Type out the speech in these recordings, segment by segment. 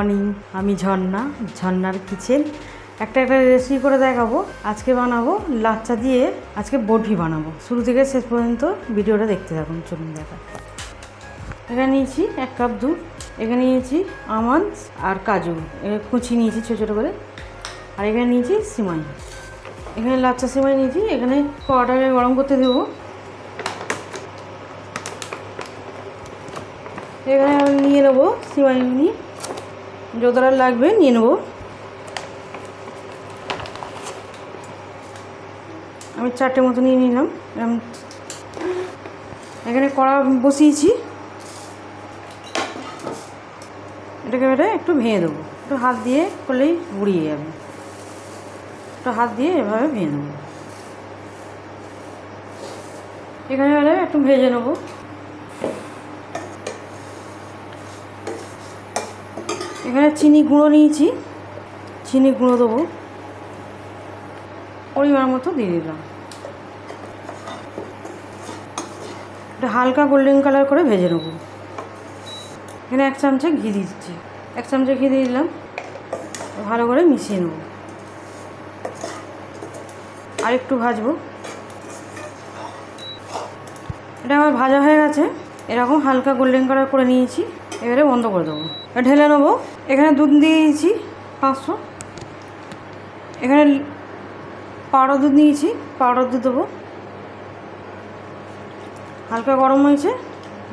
Morning, আমি ঝর্ণার kitchen একটা রেসিপি করে দেখাবো। আজকে বানাবো লাচ্চা দিয়ে আজকে বরফি বানাবো। শুরু থেকে শেষ পর্যন্ত ভিডিওটা দেখতে থাকুন। চলুন দেখা। এখানে নিয়েছি 1 কাপ দুধ, এখানে নিয়েছি আমন্ড আর কাজু কুচি নিয়েছি ছোটো ছোটো করে, আর এখানে নিয়েছি সিমাই, এখানে লাচ্চা সিমাই নিয়েছি। এখানে কড়াইটাকে গরম করতে দেবো। এখানে আমি নিয়ে নেবো সিমাইগুলি, যতটা লাগবে নিয়ে নেবো। আমি 4টে মতো নিয়ে নিলাম। এখানে কড়া বসিয়েছি, এটাকে একটু ভেঙে দেবো। একটু হাত দিয়ে করলেই গুঁড়িয়ে যাবে। একটু হাত দিয়ে এভাবে ভেঙে দেবো। এখানে একটু ভেজে নেবো। এখানে চিনি গুঁড়ো নিয়েছি, চিনি গুঁড়ো দেবো পরিমাণ মতো দিয়ে দিলাম। এটা হালকা গোল্ডেন কালার করে ভেজে নেবো। এখানে 1 চামচে ঘি দিচ্ছি, 1 চামচে ঘি দিয়ে দিলাম। ভালো করে মিশিয়ে নেব, আর একটু ভাজবো। এটা আমার ভাজা হয়ে গেছে, এরকম হালকা গোল্ডেন কালার করে নিয়েছি। এবারে বন্ধ করে দেবো, ঢেলে নেবো। এখানে দুধ দিয়ে দিয়েছি 500। এখানে পাউডার দুধ নিয়েছি, পাউডার দুধ দেবো। হালকা গরম হয়েছে,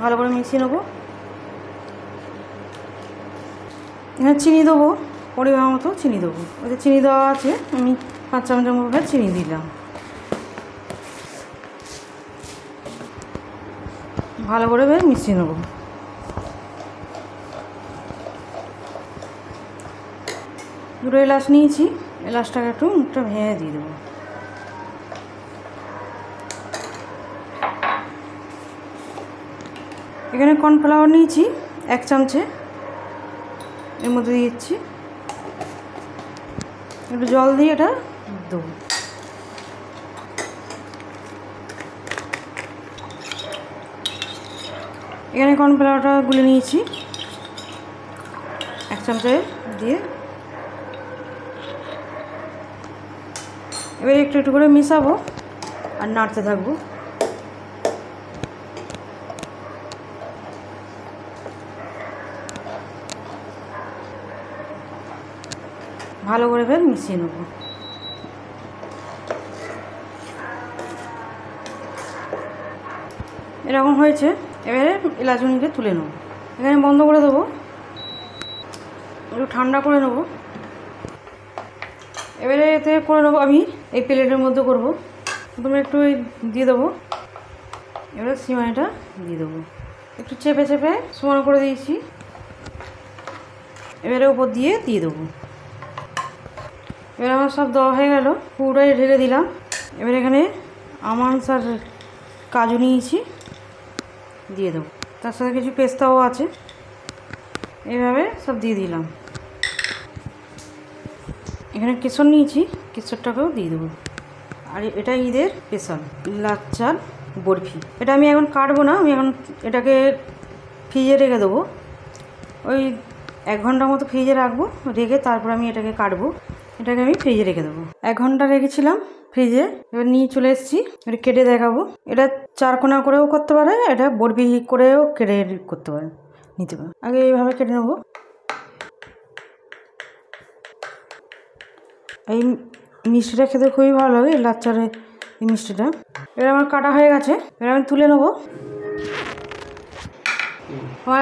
ভালো করে মিশিয়ে নেবো। এখানে চিনি দেবো, পরিমাণ মতো চিনি দেবো। ওতে চিনি দেওয়া আছে, আমি 5 চামচের মতো চিনি দিলাম। ভালো করে মিশিয়ে নেবো। দুটো এলাচ নিয়েছি, এলাচটাকে একটু মুখটা ভেঙে দিয়ে দেবো। এখানে কর্নফ্লাওয়ার নিয়েছি 1 চামচে, এর মধ্যে দিচ্ছি। একটু জল দিয়ে এটা দেবো। এখানে কর্নফ্লাওয়ারটা গুলে নিয়েছি 1 চামচে দিয়ে। এবার একটু একটু করে মিশাবো আর নাড়তে থাকবো। ভালো করে মিশিয়ে নেব। এরকম হয়েছে, এবারে এলাচগুলিকে তুলে নেব। এখানে বন্ধ করে দেবো, একটু ঠান্ডা করে নেব। এবারে এতে করে নেবো, আমি এই প্লেটের মধ্যে করব। প্রথমে একটু দিয়ে দেবো, এবারে সিমাইটা দিয়ে দেবো। একটু চেপে চেপে সমান করে দিয়েছি, এবারে উপর দিয়ে দেবো। এবার আমার সব দেওয়া হয়ে গেল, পুরোটাই ঢেলে দিলাম। এবার এখানে আমন্ড আর কাজু নিয়েছি, দিয়ে দেবো। তার সাথে কিছু পেস্তাও আছে, এইভাবে সব দিয়ে দিলাম। এখানে কেশর নিয়েছি, কেশরটাকেও দিয়ে দেবো। আর এটা ঈদের স্পেশাল লাচ্চার বরফি। এটা আমি এখন কাটবো না, আমি এখন এটাকে ফ্রিজে রেখে দেবো। ওই 1 ঘন্টা মতো ফ্রিজে রাখবো, রেখে তারপর আমি এটাকে কাটবো। এটাকে আমি ফ্রিজে রেখে দেবো। 1 ঘন্টা রেখেছিলাম ফ্রিজে, এবার নিয়ে চলে এসেছি। এবার কেটে দেখাবো। এটা 4 কোনা করেও করতে পারে, এটা বরফি করেও কেটে করতে পারে, নিতে পারে। আগে এইভাবে কেটে নেবো। এই মিষ্টিটা খেতে খুবই ভালো লাগে, লাচ্চার এই মিষ্টিটা। এবার আমার কাটা হয়ে গেছে, এবার আমি তুলে নেবো। আমার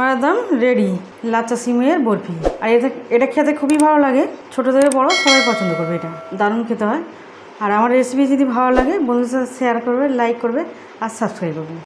একদম রেডি লাচ্চা সিমাইয়ের বরফি। আর এটা খেতে খুবই ভালো লাগে, ছোটো থেকে বড়ো সবাই পছন্দ করবে। এটা দারুণ খেতে হয়। আর আমার রেসিপি যদি ভালো লাগে বন্ধুদের সাথে শেয়ার করবে, লাইক করবে আর সাবস্ক্রাইব করবে।